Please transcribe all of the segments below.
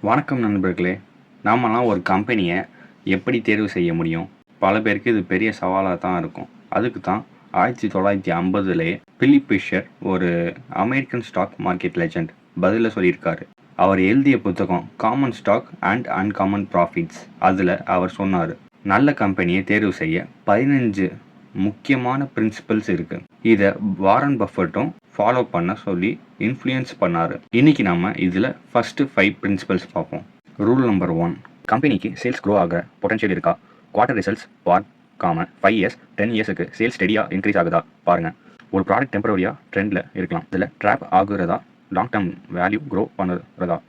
வணக்கம் நண்பர்களே. நாமெல்லாம் ஒரு கம்பெனியை எப்படி தேர்வு செய்ய முடியும்? பல பேருக்கு இது பெரிய சவாலாக தான் இருக்கும். அதுக்கு தான் 1950லே பிலிப் ஃபிஷர் ஒரு அமெரிக்கன் ஸ்டாக் மார்க்கெட் லெஜண்ட் பதில சொல்லியிருக்காரு. அவர் எழுதிய புத்தகம் common stock and uncommon profits. அதில் அவர் சொன்னார், நல்ல கம்பெனியை தேர்வு செய்ய 15 முக்கியமான பிரின்சிபல்ஸ் இருக்குது. இதை வாரன் பஃபட்டும் ஃபாலோ பண்ண சொல்லி இன்ஃப்ளூயன்ஸ் பண்ணார். இன்னைக்கு நம்ம இதில் ஃபஸ்ட்டு 5 பிரின்சிபல்ஸ் பார்ப்போம். ரூல் நம்பர் 1, கம்பெனிக்கு சேல்ஸ் க்ரோ ஆக பொட்டன்ஷியல் இருக்கா? குவார்ட்டர் ரிசல்ட்ஸ் பார்க்காம 5 இயர்ஸ் 10 இயர்ஸுக்கு சேல்ஸ் ஸ்டெடியாக இன்க்ரீஸ் ஆகுதா பாருங்கள். ஒரு ப்ராடக்ட் டெம்பரரியாக ட்ரெண்டில் இருக்கலாம், இதில் ட்ராப் ஆகுறதா, லாங் டேர்ம் வேல்யூ க்ரோ பண்ணுறதா.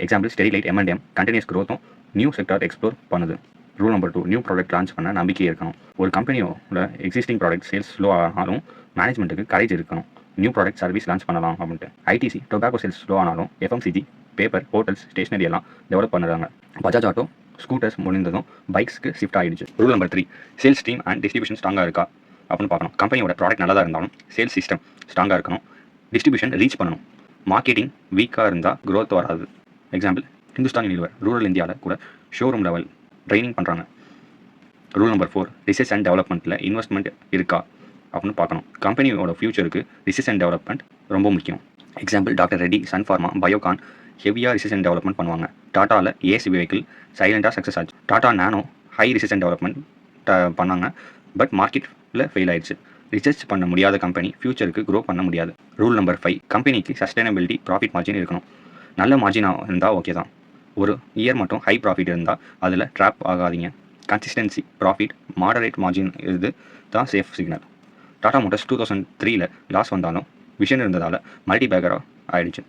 எக்ஸாம்பிள் ஸ்டெரிலைட் M&M கண்டினியூஸ் க்ரோத்தும் நியூ செக்டார் எக்ஸ்ப்ளோர் பண்ணுது. Rule number 2, new product launch பண்ண நம்பிக்கை இருக்கணும். ஒரு கம்பெனியோட எக்ஸிஸ்டிங் ப்ராடக்ட் சேல்ஸ் ஸ்லோ ஆனாலும் மேனேஜ்மெண்ட்டுக்கு கரேஜ் இருக்கணும், நியூ ப்ராடக்ட் சர்வீஸ் லான்ச் பண்ணலாம் அப்படின்ட்டு. ஐடிசி டொபாக்கோ சேல்ஸ் ஸ்லோ ஆனாலும் FMCG பேப்பர், ஹோட்டல்ஸ், ஸ்டேஷனரி எல்லாம் டெவலப் பண்ணுறாங்க. பஜாஜ் ஆட்டோ ஸ்கூட்டர்ஸ் முடிந்ததும் பைக்ஸ்க்கு ஷிஃப்ட் ஆகிடுச்சு. Rule number 3, sales team and distribution ஸ்ட்ராங்காக இருக்கா அப்படின்னு பார்க்கணும். கம்பெனியோட ப்ராடக்ட் நல்லதாக இருந்தாலும் சேல்ஸ் சிஸ்டம் ஸ்ட்ராங்காக இருக்கணும், டிஸ்ட்ரிபியூஷன் ரீச் பண்ணணும். மார்க்கெட்டிங் வீக்காக இருந்தால் க்ரோத் வராது. எக்ஸாம்பிள் ஹிந்துஸ்தான் யூனிவர் ரூரல் இந்தியாவில் கூட ஷோரூம் லெவல் ட்ரைனிங் பண்ணுறாங்க. ரூல் நம்பர் 4, ரிசர்ச் அண்ட் டெவலப்மெண்ட்டில் இன்வெஸ்ட்மெண்ட் இருக்கா அப்படின்னு பார்க்கணும். கம்பெனியோட ஃபியூச்சருக்கு ரிசர்ச் அண்ட் டெவலப்மெண்ட் ரொம்ப முக்கியம். Example doctor Reddy, Sun pharma, Biocon ஹெவியாக ரிசர்ச் அண்ட் டெவலப்மெண்ட் பண்ணுவாங்க. டாட்டாவில் ஏசி வெஹிக்கிள் சைலண்டாக சக்ஸஸ் ஆச்சு. Tata Nano high research and development பண்ணாங்க, பட் மார்க்கெட்டில் ஃபெயில் ஆயிடுச்சு. ரிசர்ச் பண்ண முடியாத கம்பெனி ஃபியூச்சருக்கு க்ரோ பண்ண முடியாது. ரூல் நம்பர் 5, கம்பெனிக்கு சஸ்டைனபிலிட்டி ப்ராஃபிட் மார்ஜின் இருக்கணும். நல்ல மார்ஜினாக இருந்தால் ஓகே தான். ஒரு இயர் மட்டும் ஹை ப்ராஃபிட் இருந்தால் அதில் ட்ராப் ஆகாதீங்க. கன்சிஸ்டன்சி, ப்ராஃபிட், மாடரேட் மார்ஜின் இது தான் சேஃப் சிக்னல். டாடா மோட்டர்ஸ் 2003ல் லாஸ் வந்தாலும் விஷன் இருந்ததால் மல்டி பேக்கராக ஆயிடுச்சு.